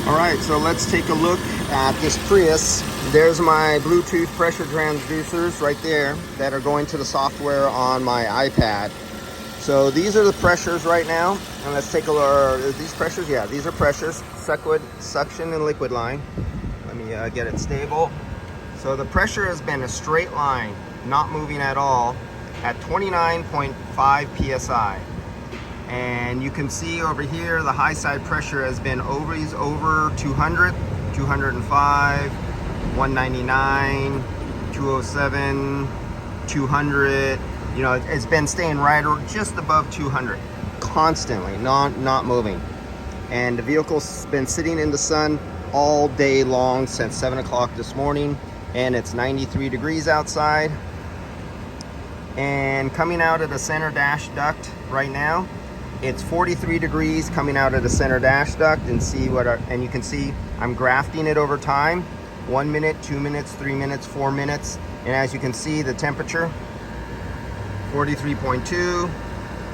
All right, so let's take a look at this Prius. There's my Bluetooth pressure transducers right there that are going to the software on my iPad. So these are the pressures right now. And let's take a look. Are these pressures? Yeah, these are pressures. Suction and liquid line. Let me get it stable. So the pressure has been a straight line, not moving at all, at 29.5 PSI. And you can see over here the high side pressure has been over 200, 205, 199, 207, 200. You know, it's been staying right or just above 200 constantly, not moving. And the vehicle's been sitting in the sun all day long since 7 o'clock this morning, and it's 93 degrees outside. And coming out of the center dash duct right now, it's 43 degrees coming out of the center dash duct. And you can see I'm grafting it over time. 1 minute, 2 minutes, 3 minutes, 4 minutes. And as you can see, the temperature, 43.2,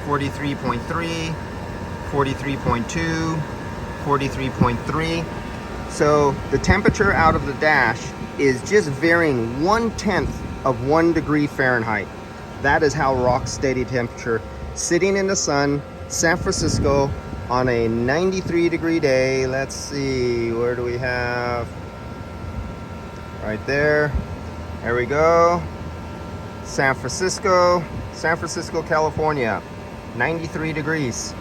43.3, 43.2, 43.3. So the temperature out of the dash is just varying 1/10 of 1 degree Fahrenheit. That is how rock steady temperature, sitting in the sun, San Francisco on a 93 degree day. Let's see, where do we have? Right there. There we go. San Francisco, California, 93 degrees.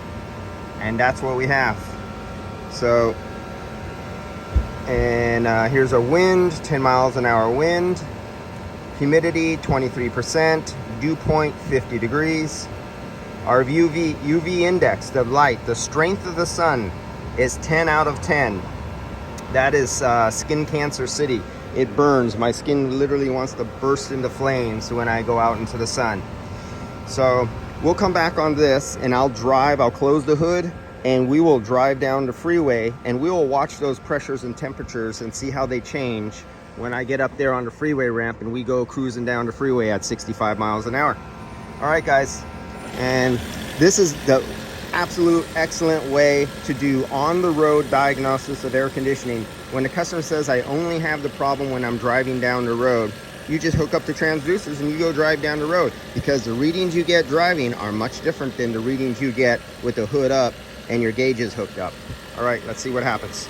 And that's what we have. So, and here's a wind, 10 miles an hour wind. Humidity, 23%. Dew point, 50 degrees. Our UV index, the light, the strength of the sun is 10 out of 10. That is skin cancer city. It burns. My skin literally wants to burst into flames when I go out into the sun. So we'll come back on this and I'll close the hood and we will drive down the freeway and we will watch those pressures and temperatures and see how they change when I get up there on the freeway ramp and we go cruising down the freeway at 65 miles an hour. All right, guys. And this is the absolute excellent way to do on-the-road diagnosis of air conditioning. When the customer says, I only have the problem when I'm driving down the road, you just hook up the transducers and you go drive down the road, because the readings you get driving are much different than the readings you get with the hood up and your gauges hooked up. All right, let's see what happens.